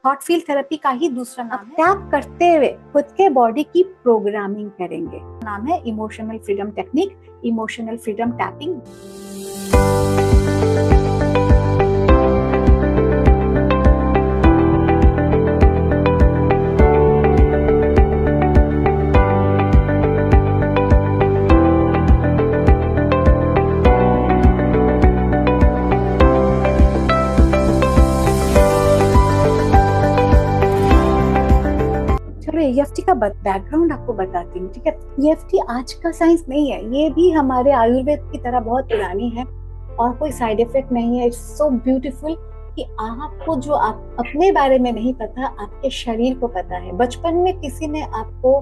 Thought field therapy का ही दूसरा नाम है। टैप करते हुए खुद के बॉडी की प्रोग्रामिंग करेंगे। नाम है emotional freedom technique, emotional freedom tapping. EFT का बैकग्राउंड आपको बताती हूँ, ठीक है। EFT आज का साइंस नहीं है, ये भी हमारे आयुर्वेद की तरह बहुत पुरानी है और कोई साइड इफेक्ट नहीं है। इट्स सो ब्यूटीफुल कि आपको जो आप अपने बारे में नहीं पता, आपके शरीर को पता है। बचपन में किसी ने आपको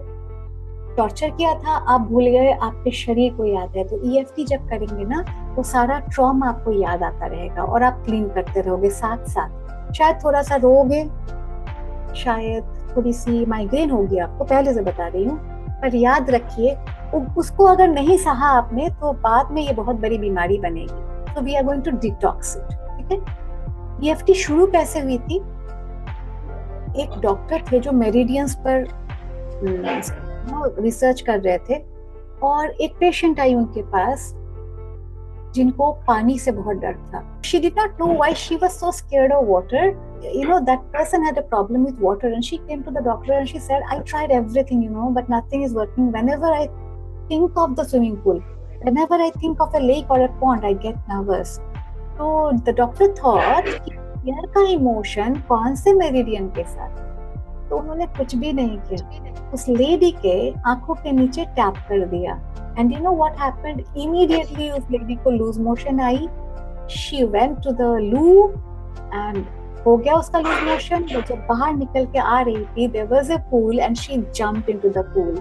टॉर्चर किया था, आप भूल गए, आपके शरीर को याद है। तो EFT जब करेंगे ना, वो सारा ट्रॉमा आपको याद आता रहेगा और आप क्लीन करते रहोगे साथ साथ। शायद थोड़ा सा रोगे, शायद थोड़ी सी माइग्रेन होगी, आपको पहले से बता रही हूँ, पर याद रखिए उसको अगर नहीं सहा आपने तो बाद में ये बहुत बड़ी बीमारी बनेगी। तो we are going to detox it, ठीक है। EFT शुरू कैसे हुई थी? एक डॉक्टर थे जो मेरिडियंस पर रिसर्च कर रहे थे और एक पेशेंट आई उनके पास जिनको पानी से बहुत डर था। She did not know why she was so scared of water. You know, that person had a problem with water and she came to the doctor and she said, I tried everything, but nothing is working. Whenever I think of the swimming pool, whenever I think of a lake or a pond, I get nervous. So the doctor thought कि fear का emotion कौन से meridian के साथ? तो उन्होंने कुछ भी नहीं किया, उस लेडी के आंखों के नीचे टैप कर दिया। And you know what happened? Immediately उस लेडी को लूज मोशन आई। She went to the loo and हो गया उसका लूज मोशन। वो जब बाहर निकल के आ रही थी, there was a pool and she jumped into the pool.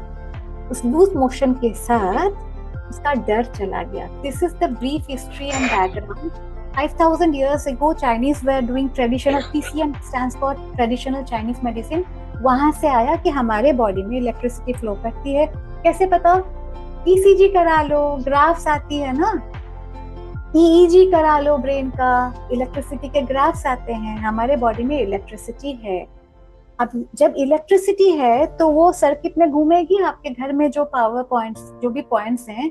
उस लूज मोशन के साथ उसका डर चला गया। This is the brief history and background. 5,000 years ago, Chinese were doing traditional, TCM stands for traditional Chinese medicine. वहां से आया कि हमारे बॉडी में इलेक्ट्रिसिटी फ्लो करती है। कैसे पता? ECG करा लो, ग्राफ्स आती है ना, EEG करा लो, ब्रेन का इलेक्ट्रिसिटी के ग्राफ्स आते हैं। हमारे बॉडी में इलेक्ट्रिसिटी है। अब जब इलेक्ट्रिसिटी है तो वो सर्किट में घूमेगी। आपके घर में जो पावर पॉइंट्स, जो भी पॉइंट्स हैं,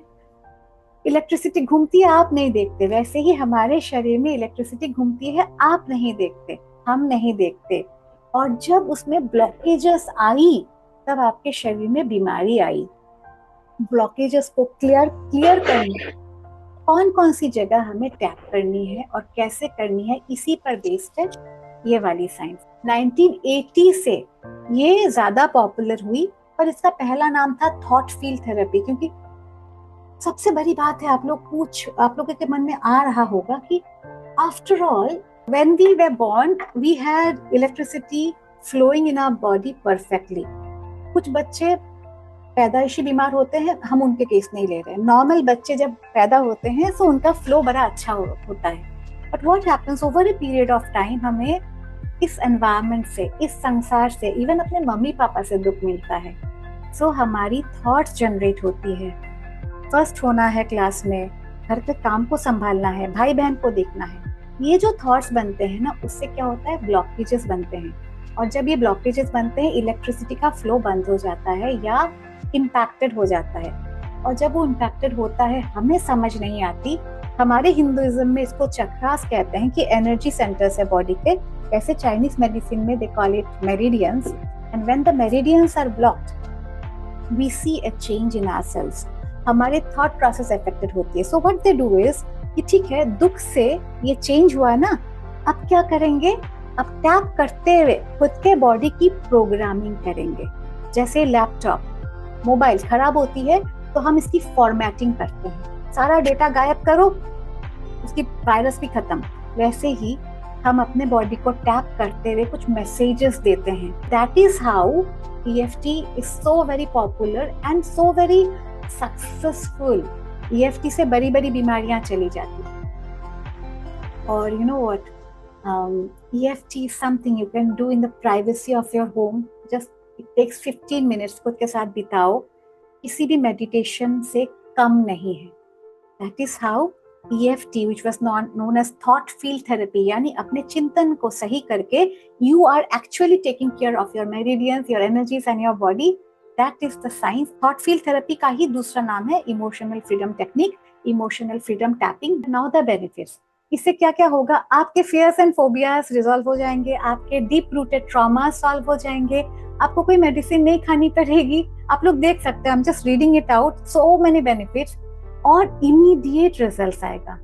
इलेक्ट्रिसिटी घूमती है, आप नहीं देखते। वैसे ही हमारे शरीर में इलेक्ट्रिसिटी घूमती है, आप नहीं देखते, हम नहीं देखते। और जब उसमें ब्लॉकेजेस आई तब आपके शरीर में बीमारी आई। ब्लॉकेजेस को क्लियर करनी, कौन कौन सी जगह हमें टैप करनी है और कैसे करनी है, इसी पर बेस्ड है ये वाली साइंस। 1980 से ये ज्यादा पॉपुलर हुई, पर इसका पहला नाम था थॉट फील्ड थेरेपी। क्योंकि सबसे बड़ी बात है, आप लोगों के मन में आ रहा होगा कि after all when we were born we had electricity flowing in our body perfectly. कुछ बच्चे पैदाइशी बीमार होते हैं, हम उनके केस नहीं ले रहे। नॉर्मल बच्चे जब पैदा होते हैं तो उनका फ्लो बड़ा अच्छा होता है। But what happens over a period of time, हमें इस एनवायरनमेंट से, इस संसार से, इवन अपने मम्मी पापा से दुख मिलता है। सो हमारी थॉट्स जनरेट होती है। फर्स्ट होना है क्लास में, घर के काम को संभालना है, भाई बहन को देखना है। ये जो थॉट्स बनते हैं ना, उससे क्या होता है, ब्लॉकेजेस बनते हैं। और जब ये ब्लॉकेजेस बनते हैं, इलेक्ट्रिसिटी का फ्लो बंद हो जाता है या इम्पैक्टेड हो जाता है। और जब वो इम्पैक्टेड होता है, हमें समझ नहीं आती। हमारे हिंदुइज्म में इसको चक्रास कहते हैं कि एनर्जी सेंटर्स है बॉडी के। ऐसे चाइनीज मेडिसिन में they call it meridians. And when the meridians are blocked, we see a change in ourselves. हमारे थॉट प्रोसेस अफेक्टेड होती है। So what they do is कि ठीक है, दुख से ये चेंज हुआ ना, अब क्या करेंगे? अब टैप करते हुए खुद के बॉडी की प्रोग्रामिंग करेंगे। जैसे लैपटॉप, मोबाइल खराब होती है तो हम इसकी फॉर्मेटिंग करते हैं, सारा डेटा गायब करो, उसकी वायरस भी खत्म। वैसे ही हम अपने बॉडी को टैप करते हुए कुछ मैसेजेस देते हैं। That is how EFT is so very popular and so very successful. EFT से बड़ी बड़ी बीमारियां चली जाती हैं। और you know what, EFT is something you can do in the privacy of your home. Just it takes 15 minutes खुद के साथ बिताओ, किसी भी मेडिटेशन से कम नहीं है। That is how EFT, which was known as thought field therapy, यानी अपने चिंतन को सही करके you are actually taking care of your meridians, your energies and your body. That is the science. Thought field therapy का ही दूसरा नाम है emotional freedom technique, emotional freedom tapping. Now the benefits. इससे क्या क्या होगा? आपके fears and phobias resolve हो जाएंगे, आपके deep rooted traumas solve हो जाएंगे, आपको कोई मेडिसिन नहीं खानी पड़ेगी. आप लोग देख सकते हैं, I'm just reading it out, so many benefits. और इमीडिएट रिजल्ट आएगा.